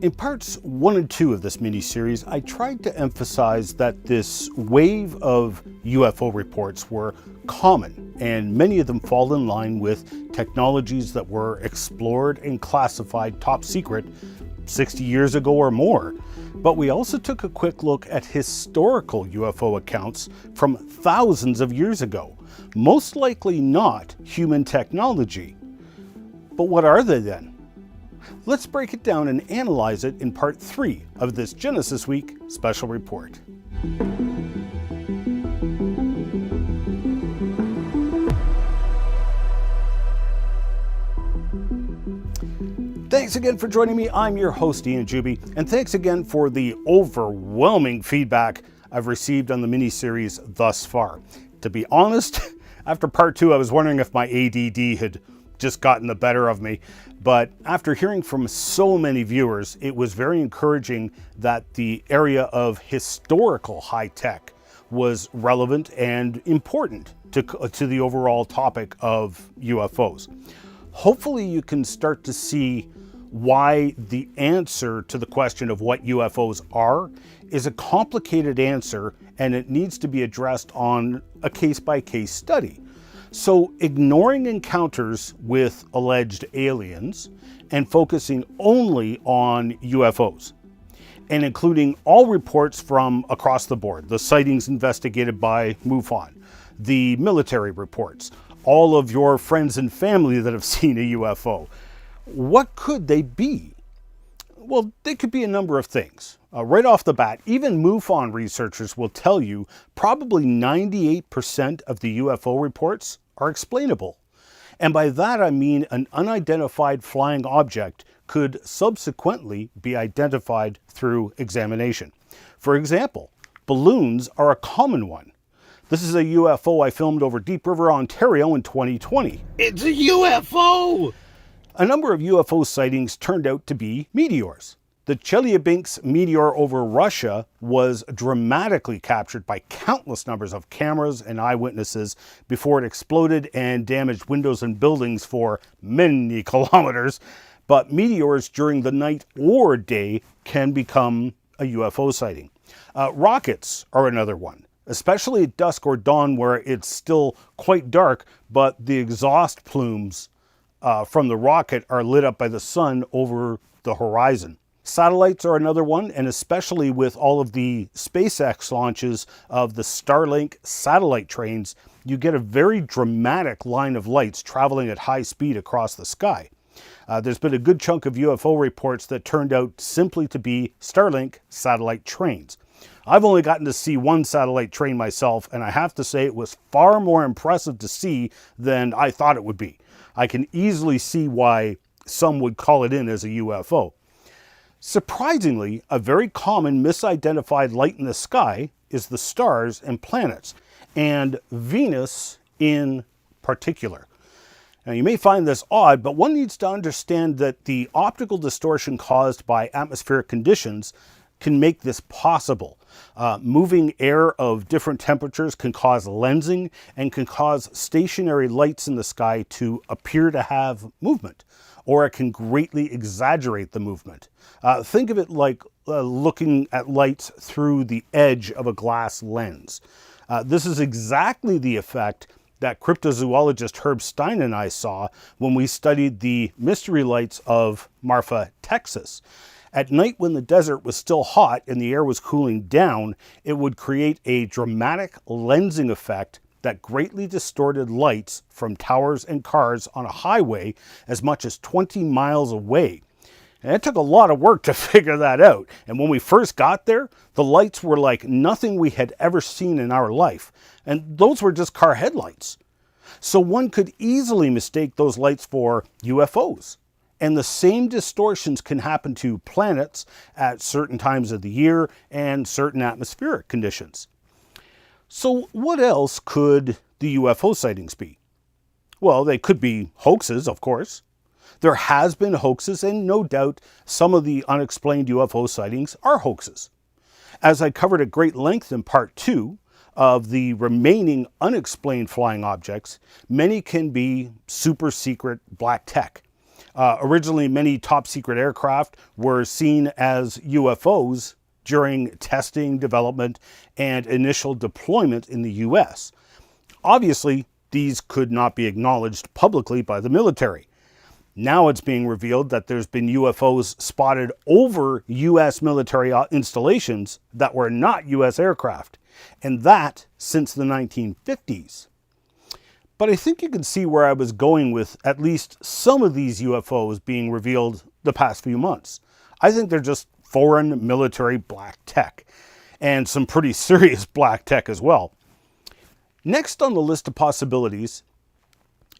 In parts 1 and 2 of this mini-series, I tried to emphasize that this wave of UFO reports were common, and many of them fall in line with technologies that were explored and classified top secret 60 years ago or more. But we also took a quick look at historical UFO accounts from thousands of years ago, most likely not human technology. But what are they then? Let's break it down and analyze it in part 3 of this Genesis Week special report. Thanks again for joining me. I'm your host, Ian Juby, and thanks again for the overwhelming feedback I've received on the mini-series thus far. To be honest, after part 2, I was wondering if my ADD had just gotten the better of me. But after hearing from so many viewers, it was very encouraging that the area of historical high tech was relevant and important to the overall topic of UFOs. Hopefully you can start to see why the answer to the question of what UFOs are is a complicated answer, and it needs to be addressed on a case-by-case study. So ignoring encounters with alleged aliens and focusing only on UFOs, and including all reports from across the board, the sightings investigated by MUFON, the military reports, all of your friends and family that have seen a UFO. What could they be? Well, they could be a number of things. Right off the bat, even MUFON researchers will tell you probably 98% of the UFO reports are explainable. And by that I mean an unidentified flying object could subsequently be identified through examination. For example, balloons are a common one. This is a UFO I filmed over Deep River, Ontario in 2020. It's a UFO! A number of UFO sightings turned out to be meteors. The Chelyabinsk meteor over Russia was dramatically captured by countless numbers of cameras and eyewitnesses before it exploded and damaged windows and buildings for many kilometers. But meteors during the night or day can become a UFO sighting. Rockets are another one, especially at dusk or dawn where it's still quite dark, but the exhaust plumes from the rocket are lit up by the sun over the horizon. Satellites are another one, and especially with all of the SpaceX launches of the Starlink satellite trains, you get a very dramatic line of lights traveling at high speed across the sky. There's been a good chunk of UFO reports that turned out simply to be Starlink satellite trains. I've only gotten to see one satellite train myself, and I have to say it was far more impressive to see than I thought it would be. I can easily see why some would call it in as a UFO. Surprisingly, a very common misidentified light in the sky is the stars and planets, and Venus in particular. Now, you may find this odd, but one needs to understand that the optical distortion caused by atmospheric conditions can make this possible. Moving air of different temperatures can cause lensing and can cause stationary lights in the sky to appear to have movement, or it can greatly exaggerate the movement. Think of it like looking at lights through the edge of a glass lens. This is exactly the effect that cryptozoologist Herb Stein and I saw when we studied the mystery lights of Marfa, Texas. At night, when the desert was still hot and the air was cooling down, it would create a dramatic lensing effect that greatly distorted lights from towers and cars on a highway as much as 20 miles away. And it took a lot of work to figure that out. And when we first got there, the lights were like nothing we had ever seen in our life. And those were just car headlights. So one could easily mistake those lights for UFOs. And the same distortions can happen to planets at certain times of the year and certain atmospheric conditions. So what else could the UFO sightings be? Well, they could be hoaxes, of course. There has been hoaxes, and no doubt some of the unexplained UFO sightings are hoaxes. As I covered at great length in part 2 of the remaining unexplained flying objects, many can be super secret black tech. Originally, many top secret aircraft were seen as UFOs during testing, development, and initial deployment in the US. Obviously, these could not be acknowledged publicly by the military. Now it's being revealed that there's been UFOs spotted over US military installations that were not US aircraft, and that since the 1950s. But I think you can see where I was going with at least some of these UFOs being revealed the past few months. I think they're just foreign military black tech, and some pretty serious black tech as well. Next on the list of possibilities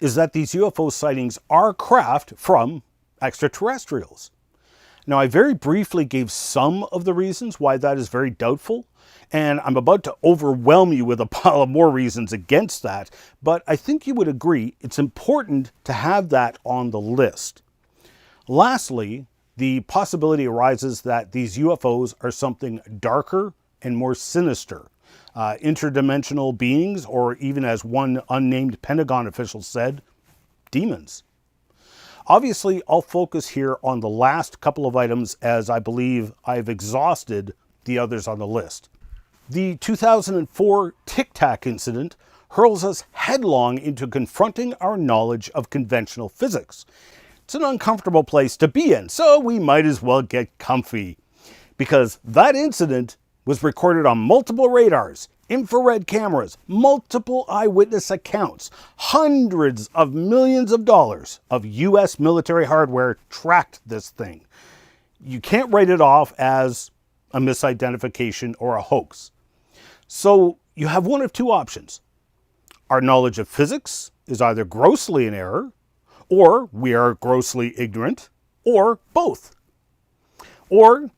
is that these UFO sightings are craft from extraterrestrials. Now, I very briefly gave some of the reasons why that is very doubtful, and I'm about to overwhelm you with a pile of more reasons against that, but I think you would agree it's important to have that on the list. Lastly, the possibility arises that these UFOs are something darker and more sinister. Interdimensional beings, or even as one unnamed Pentagon official said, demons. Obviously, I'll focus here on the last couple of items as I believe I've exhausted the others on the list. The 2004 Tic Tac incident hurls us headlong into confronting our knowledge of conventional physics. It's an uncomfortable place to be in, so we might as well get comfy. Because that incident was recorded on multiple radars, infrared cameras, multiple eyewitness accounts. Hundreds of millions of dollars of US military hardware tracked this thing. You can't write it off as a misidentification or a hoax. So you have one of two options. Our knowledge of physics is either grossly in error, or we are grossly ignorant, or both. Or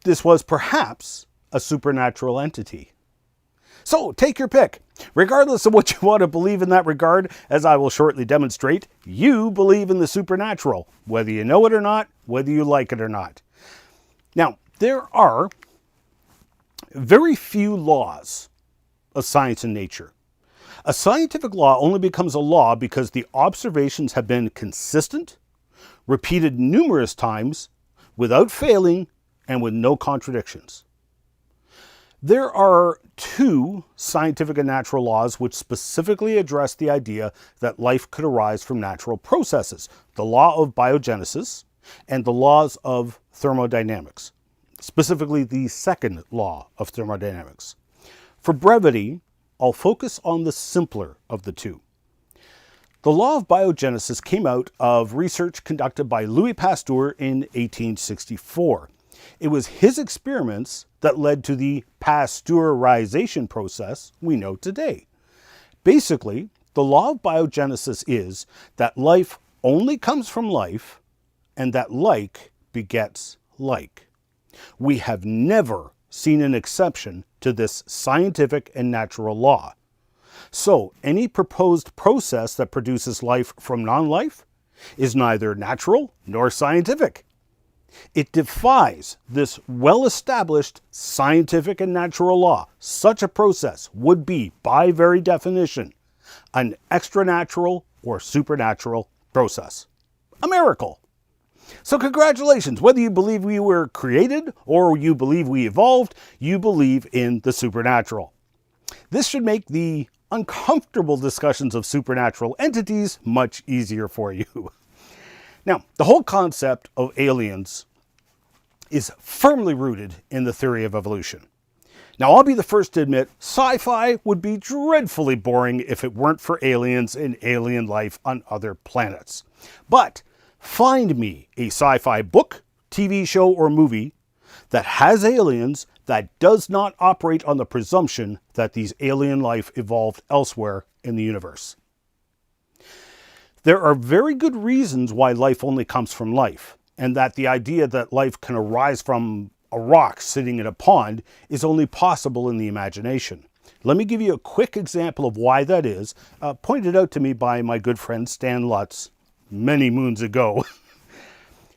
this was perhaps a supernatural entity. So take your pick. Regardless of what you want to believe in that regard, as I will shortly demonstrate, you believe in the supernatural, whether you know it or not, whether you like it or not. Now, there are very few laws of science and nature. A scientific law only becomes a law because the observations have been consistent, repeated numerous times, without failing, and with no contradictions. There are two scientific and natural laws which specifically address the idea that life could arise from natural processes: the law of biogenesis and the laws of thermodynamics, specifically the second law of thermodynamics. For brevity, I'll focus on the simpler of the two. The law of biogenesis came out of research conducted by Louis Pasteur in 1864. It was his experiments that led to the pasteurization process we know today. Basically, the law of biogenesis is that life only comes from life, and that like begets like. We have never seen an exception to this scientific and natural law. So, any proposed process that produces life from non-life is neither natural nor scientific. It defies this well-established scientific and natural law. Such a process would be, by very definition, an extranatural or supernatural process. A miracle. So congratulations, whether you believe we were created or you believe we evolved, you believe in the supernatural. This should make the uncomfortable discussions of supernatural entities much easier for you. Now, the whole concept of aliens is firmly rooted in the theory of evolution. Now, I'll be the first to admit sci-fi would be dreadfully boring if it weren't for aliens and alien life on other planets. But find me a sci-fi book, TV show, or movie that has aliens that does not operate on the presumption that these alien life evolved elsewhere in the universe. There are very good reasons why life only comes from life, and that the idea that life can arise from a rock sitting in a pond is only possible in the imagination. Let me give you a quick example of why that is, pointed out to me by my good friend Stan Lutz many moons ago.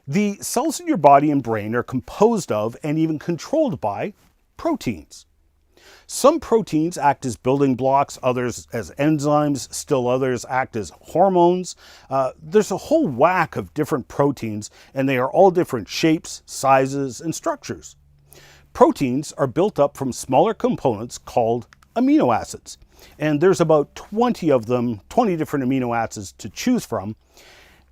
The cells in your body and brain are composed of and even controlled by proteins. Some proteins act as building blocks, others as enzymes, still others act as hormones. There's a whole whack of different proteins, and they are all different shapes, sizes, and structures. Proteins are built up from smaller components called amino acids. And there's about 20 of them, 20 different amino acids to choose from.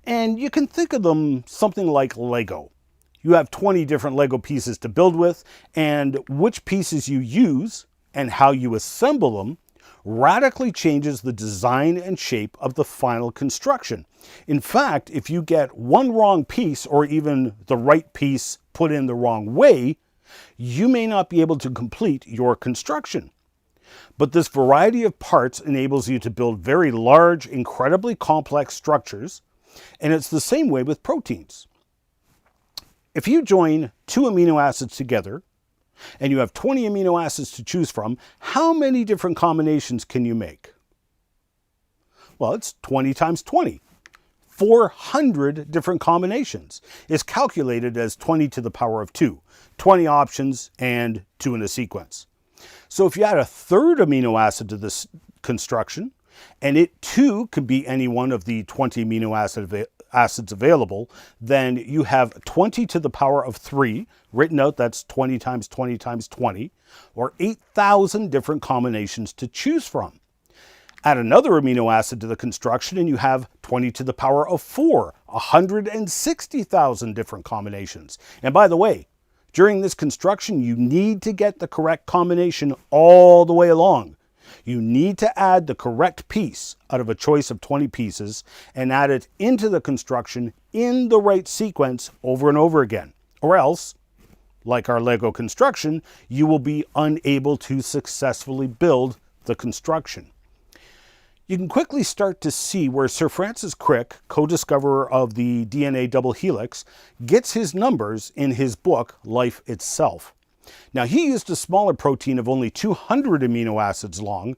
And you can think of them something like Lego. You have 20 different Lego pieces to build with, and which pieces you use and how you assemble them radically changes the design and shape of the final construction. In fact, if you get one wrong piece or even the right piece put in the wrong way, you may not be able to complete your construction. But this variety of parts enables you to build very large, incredibly complex structures, and it's the same way with proteins. If you join two amino acids together, and you have 20 amino acids to choose from, how many different combinations can you make? Well, it's 20 times 20. 400 different combinations is calculated as 20 to the power of 2. 20 options and 2 in a sequence. So if you add a third amino acid to this construction, and it too could be any one of the 20 amino acids available, then you have 20 to the power of 3, written out, that's 20 times 20 times 20, or 8,000 different combinations to choose from. Add another amino acid to the construction and you have 20 to the power of 4, 160,000 different combinations. And by the way, during this construction, you need to get the correct combination all the way along. You need to add the correct piece out of a choice of 20 pieces and add it into the construction in the right sequence over and over again. Or else, like our Lego construction, you will be unable to successfully build the construction. You can quickly start to see where Sir Francis Crick, co-discoverer of the DNA double helix, gets his numbers in his book, Life Itself. Now, he used a smaller protein of only 200 amino acids long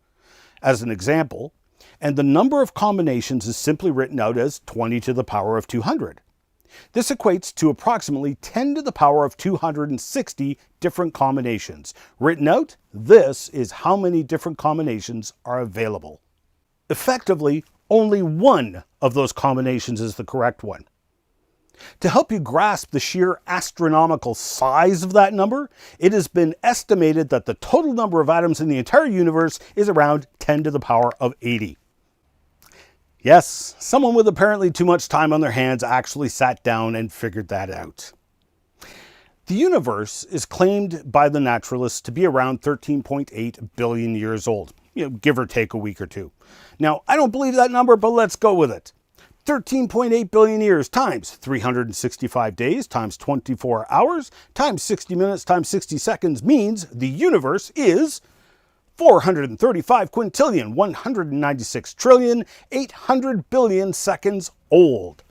as an example, and the number of combinations is simply written out as 20 to the power of 200. This equates to approximately 10 to the power of 260 different combinations. Written out, this is how many different combinations are available. Effectively, only one of those combinations is the correct one. To help you grasp the sheer astronomical size of that number, it has been estimated that the total number of atoms in the entire universe is around 10 to the power of 80. Yes, someone with apparently too much time on their hands actually sat down and figured that out. The universe is claimed by the naturalists to be around 13.8 billion years old, give or take a week or two. Now, I don't believe that number, but let's go with it. 13.8 billion years times 365 days times 24 hours times 60 minutes times 60 seconds means the universe is 435 quintillion, 196 trillion, 800 billion seconds old.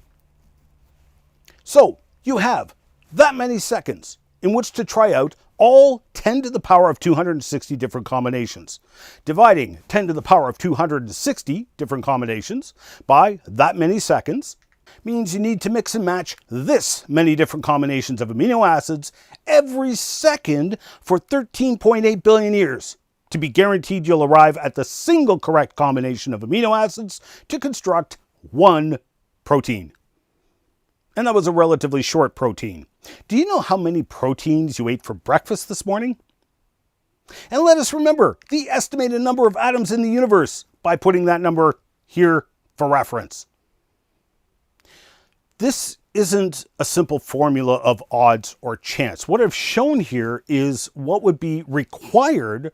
So you have that many seconds in which to try out all 10 to the power of 260 different combinations. Dividing 10 to the power of 260 different combinations by that many seconds means you need to mix and match this many different combinations of amino acids every second for 13.8 billion years to be guaranteed you'll arrive at the single correct combination of amino acids to construct one protein. And that was a relatively short protein. Do you know how many proteins you ate for breakfast this morning? And let us remember the estimated number of atoms in the universe by putting that number here for reference. This isn't a simple formula of odds or chance. What I've shown here is what would be required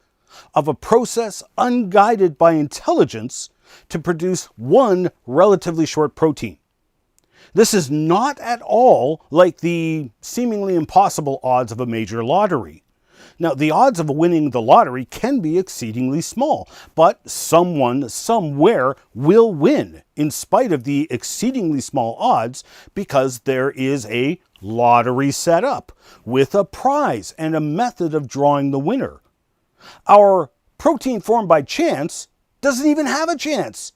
of a process unguided by intelligence to produce one relatively short protein. This is not at all like the seemingly impossible odds of a major lottery. Now, the odds of winning the lottery can be exceedingly small, but someone somewhere will win in spite of the exceedingly small odds because there is a lottery set up with a prize and a method of drawing the winner. Our protein formed by chance doesn't even have a chance.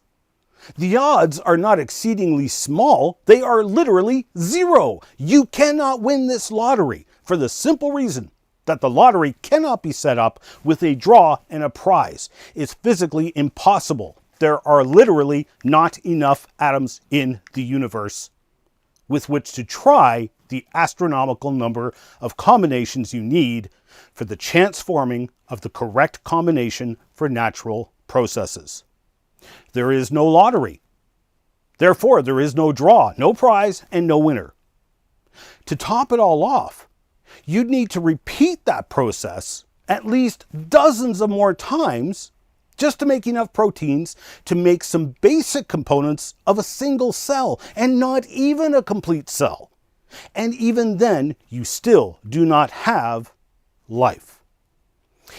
The odds are not exceedingly small, they are literally zero. You cannot win this lottery for the simple reason that the lottery cannot be set up with a draw and a prize. It's physically impossible. There are literally not enough atoms in the universe with which to try the astronomical number of combinations you need for the chance forming of the correct combination for natural processes. There is no lottery. Therefore, there is no draw, no prize, and no winner. To top it all off, you'd need to repeat that process at least dozens of more times just to make enough proteins to make some basic components of a single cell, and not even a complete cell. And even then, you still do not have life.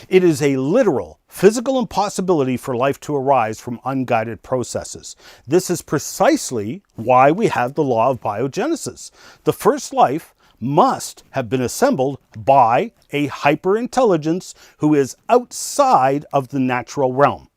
It is a literal physical impossibility for life to arise from unguided processes. This is precisely why we have the law of biogenesis. The first life must have been assembled by a hyperintelligence who is outside of the natural realm,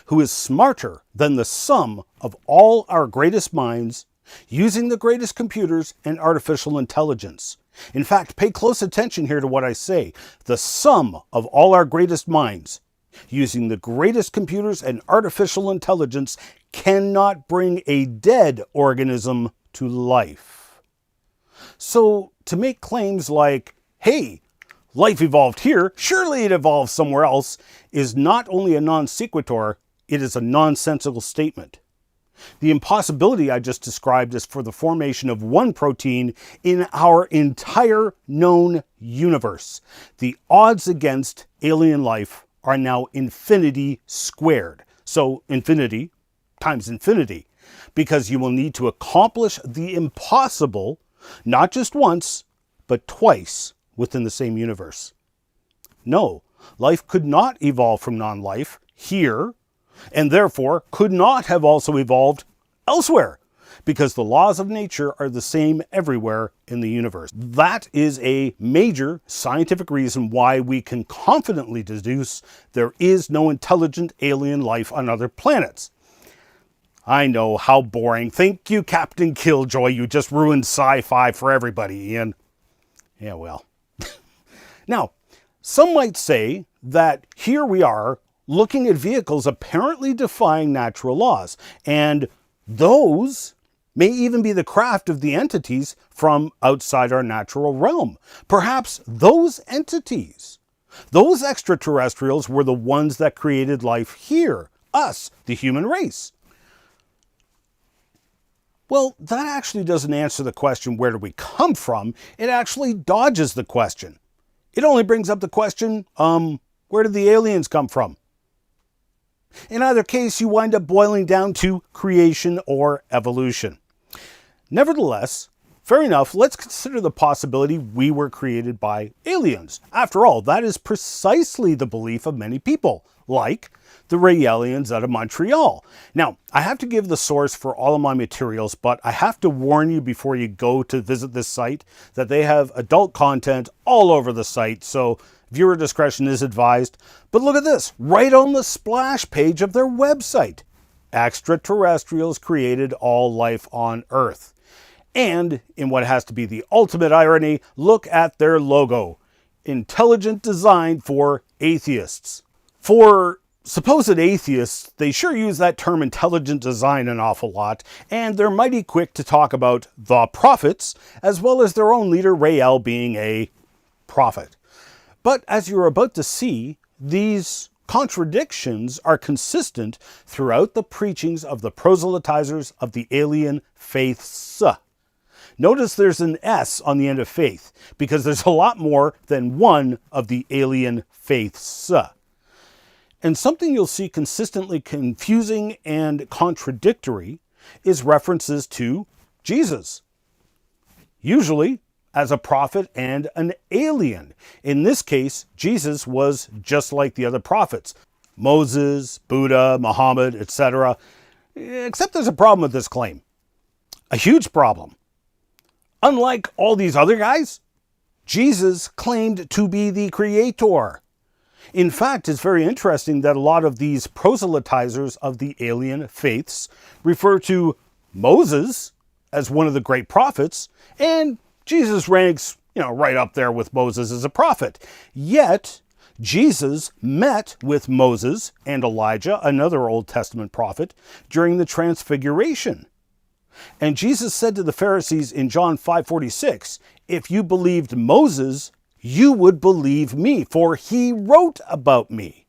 who is smarter than the sum of all our greatest minds, using the greatest computers and artificial intelligence. In fact, pay close attention here to what I say. The sum of all our greatest minds, using the greatest computers and artificial intelligence, cannot bring a dead organism to life. So, to make claims like, hey, life evolved here, surely it evolved somewhere else, is not only a non sequitur, it is a nonsensical statement. The impossibility I just described is for the formation of one protein in our entire known universe. The odds against alien life are now infinity squared. So infinity times infinity, because you will need to accomplish the impossible not just once, but twice within the same universe. No, life could not evolve from non-life here, and therefore could not have also evolved elsewhere, because the laws of nature are the same everywhere in the universe. That is a major scientific reason why we can confidently deduce there is no intelligent alien life on other planets. I know, how boring. Thank you, Captain Killjoy. You just ruined sci-fi for everybody, Ian. Yeah, well. Now, some might say that here we are looking at vehicles apparently defying natural laws, and those may even be the craft of the entities from outside our natural realm. Perhaps those entities, those extraterrestrials, were the ones that created life here, us, the human race. Well, that actually doesn't answer the question, where do we come from? It actually dodges the question. It only brings up the question, where did the aliens come from? In either case, you wind up boiling down to creation or evolution. Nevertheless, fair enough, let's consider the possibility we were created by aliens. After all, that is precisely the belief of many people, like the Raelians out of Montreal. Now, I have to give the source for all of my materials, but I have to warn you before you go to visit this site that they have adult content all over the site, so viewer discretion is advised. But look at this, right on the splash page of their website. Extraterrestrials created all life on Earth. And, in what has to be the ultimate irony, look at their logo. Intelligent design for atheists. For supposed atheists, they sure use that term intelligent design an awful lot, and they're mighty quick to talk about the prophets, as well as their own leader Rael being a prophet. But as you're about to see, these contradictions are consistent throughout the preachings of the proselytizers of the alien faiths. Notice there's an S on the end of faith, because there's a lot more than one of the alien faiths. And something you'll see consistently confusing and contradictory is references to Jesus. Usually as a prophet and an alien. In this case, Jesus was just like the other prophets. Moses, Buddha, Muhammad, etc. Except there's a problem with this claim. A huge problem. Unlike all these other guys, Jesus claimed to be the creator. In fact, it's very interesting that a lot of these proselytizers of the alien faiths refer to Moses as one of the great prophets, and Jesus ranks right up there with Moses as a prophet. Yet, Jesus met with Moses and Elijah, another Old Testament prophet, during the Transfiguration. And Jesus said to the Pharisees in John 5:46, "If you believed Moses, you would believe me, for he wrote about me."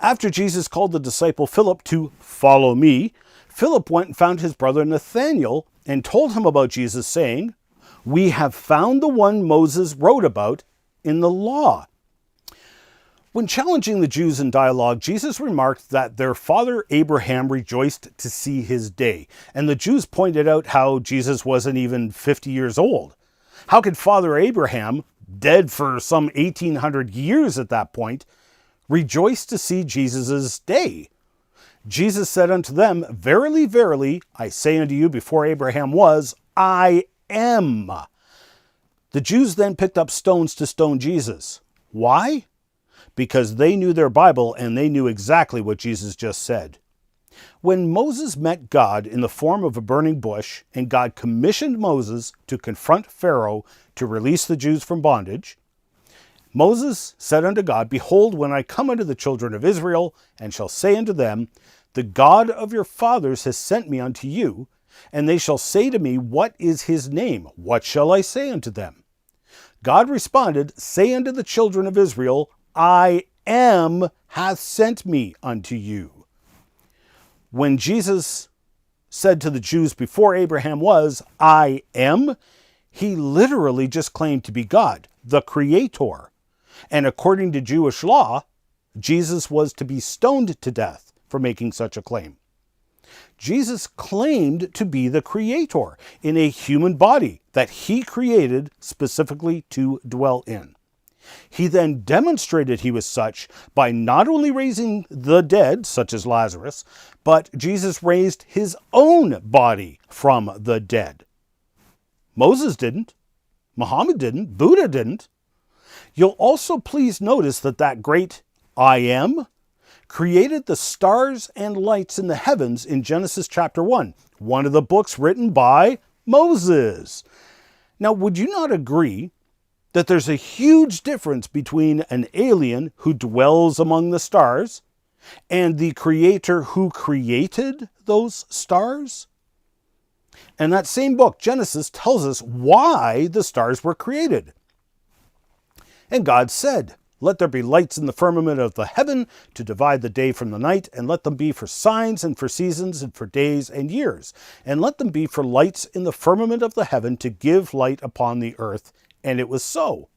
After Jesus called the disciple Philip to follow me, Philip went and found his brother Nathanael and told him about Jesus, saying, "We have found the one Moses wrote about in the law." When challenging the Jews in dialogue, Jesus remarked that their father Abraham rejoiced to see his day. And the Jews pointed out how Jesus wasn't even 50 years old. How could Father Abraham, dead for some 1800 years at that point, rejoice to see Jesus' day? Jesus said unto them, "Verily, verily, I say unto you, before Abraham was, I am." The Jews then picked up stones to stone Jesus. Why? Because they knew their Bible and they knew exactly what Jesus just said. When Moses met God in the form of a burning bush, and God commissioned Moses to confront Pharaoh to release the Jews from bondage, Moses said unto God, "Behold, when I come unto the children of Israel, and shall say unto them, The God of your fathers has sent me unto you, and they shall say to me, What is his name? What shall I say unto them?" God responded, "Say unto the children of Israel, I am hath sent me unto you." When Jesus said to the Jews before Abraham was, "I am," he literally just claimed to be God, the Creator. And according to Jewish law, Jesus was to be stoned to death for making such a claim. Jesus claimed to be the Creator in a human body that he created specifically to dwell in. He then demonstrated he was such by not only raising the dead, such as Lazarus, but Jesus raised his own body from the dead. Moses didn't. Muhammad didn't. Buddha didn't. You'll also please notice that great I am created the stars and lights in the heavens in Genesis chapter 1, one of the books written by Moses. Now, would you not agree that there's a huge difference between an alien who dwells among the stars and the Creator who created those stars? And that same book, Genesis, tells us why the stars were created. And God said, "Let there be lights in the firmament of the heaven to divide the day from the night, and let them be for signs and for seasons and for days and years. And let them be for lights in the firmament of the heaven to give light upon the earth." And it was so.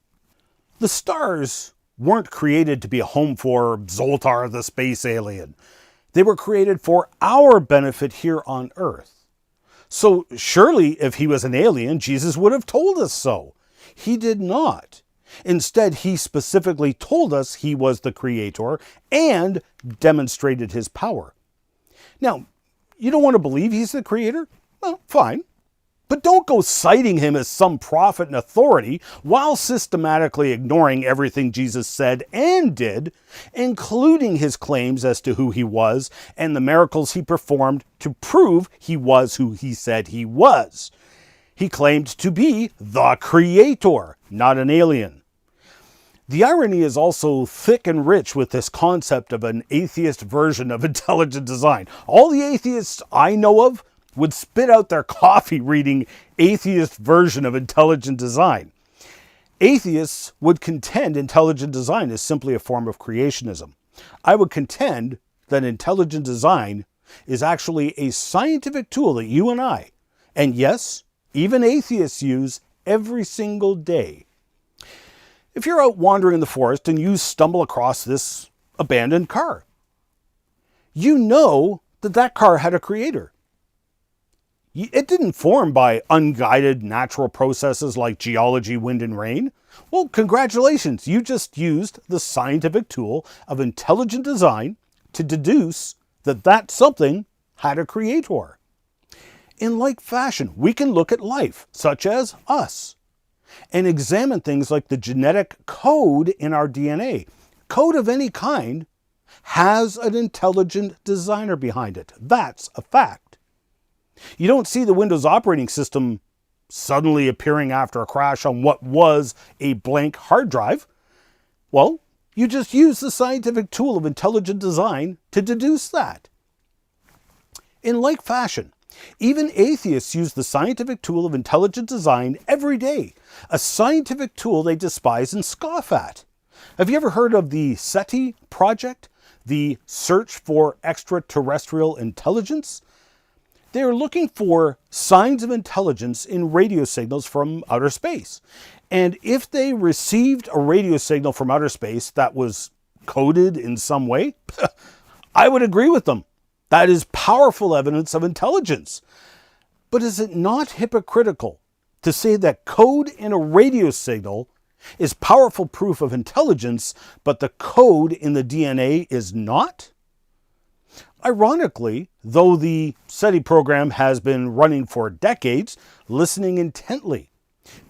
The stars weren't created to be a home for Zoltar the space alien. They were created for our benefit here on earth. So surely if he was an alien, Jesus would have told us so. He did not. Instead, he specifically told us he was the Creator and demonstrated his power. Now, you don't want to believe he's the Creator? Well, fine. But don't go citing him as some prophet and authority while systematically ignoring everything Jesus said and did, including his claims as to who he was and the miracles he performed to prove he was who he said he was. He claimed to be the Creator, not an alien. The irony is also thick and rich with this concept of an atheist version of intelligent design. All the atheists I know of would spit out their coffee reading atheist version of intelligent design. Atheists would contend intelligent design is simply a form of creationism. I would contend that intelligent design is actually a scientific tool that you and I, and yes, even atheists use every single day. If you're out wandering in the forest and you stumble across this abandoned car, you know that car had a creator. It didn't form by unguided natural processes like geology, wind, and rain. Well, congratulations, you just used the scientific tool of intelligent design to deduce that something had a creator. In like fashion, we can look at life, such as us, and examine things like the genetic code in our DNA. Code of any kind has an intelligent designer behind it. That's a fact. You don't see the Windows operating system suddenly appearing after a crash on what was a blank hard drive, well, you just use the scientific tool of intelligent design to deduce that. In like fashion, even atheists use the scientific tool of intelligent design every day, a scientific tool they despise and scoff at. Have you ever heard of the SETI project, the search for extraterrestrial intelligence? They are looking for signs of intelligence in radio signals from outer space. And if they received a radio signal from outer space that was coded in some way, I would agree with them. That is powerful evidence of intelligence. But is it not hypocritical to say that code in a radio signal is powerful proof of intelligence, but the code in the DNA is not? Ironically, though the SETI program has been running for decades, listening intently,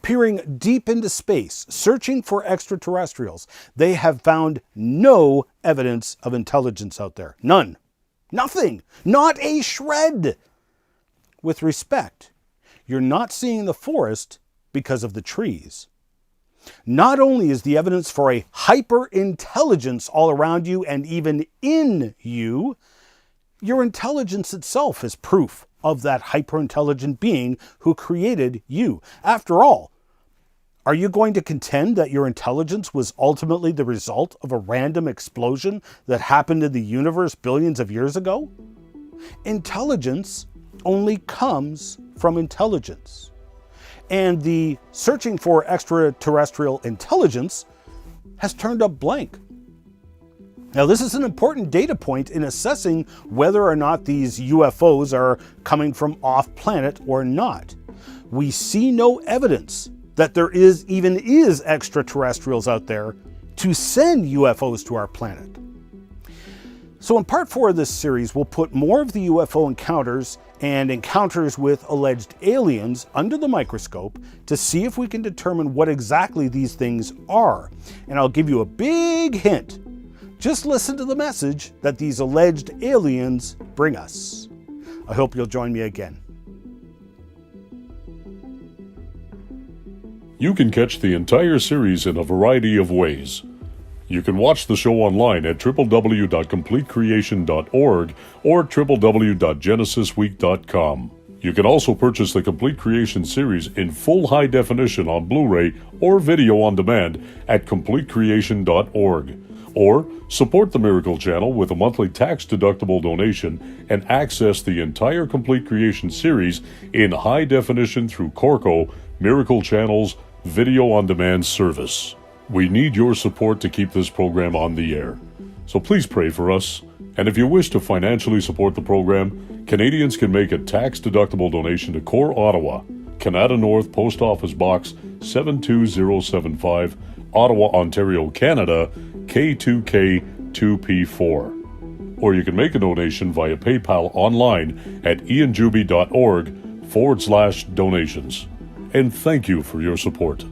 peering deep into space, searching for extraterrestrials, they have found no evidence of intelligence out there. None. Nothing. Not a shred. With respect, you're not seeing the forest because of the trees. Not only is the evidence for a hyper-intelligence all around you and even in you, your intelligence itself is proof of that hyper-intelligent being who created you. After all, are you going to contend that your intelligence was ultimately the result of a random explosion that happened in the universe billions of years ago? Intelligence only comes from intelligence. And the searching for extraterrestrial intelligence has turned up blank. Now, this is an important data point in assessing whether or not these UFOs are coming from off-planet or not. We see no evidence that there even is extraterrestrials out there to send UFOs to our planet. So in part 4 of this series, we'll put more of the UFO encounters and encounters with alleged aliens under the microscope to see if we can determine what exactly these things are. And I'll give you a big hint. Just listen to the message that these alleged aliens bring us. I hope you'll join me again. You can catch the entire series in a variety of ways. You can watch the show online at www.completecreation.org or www.genesisweek.com. You can also purchase the Complete Creation series in full high definition on Blu-ray or video on demand at completecreation.org. Or support the Miracle Channel with a monthly tax-deductible donation and access the entire Complete Creation series in high definition through Corco, Miracle Channel's video-on-demand service. We need your support to keep this program on the air. So please pray for us. And if you wish to financially support the program, Canadians can make a tax-deductible donation to Core Ottawa, Canada North Post Office Box 72075, Ottawa, Ontario, Canada, K2K2P4. Or you can make a donation via PayPal online at ianjuby.org/donations. And thank you for your support.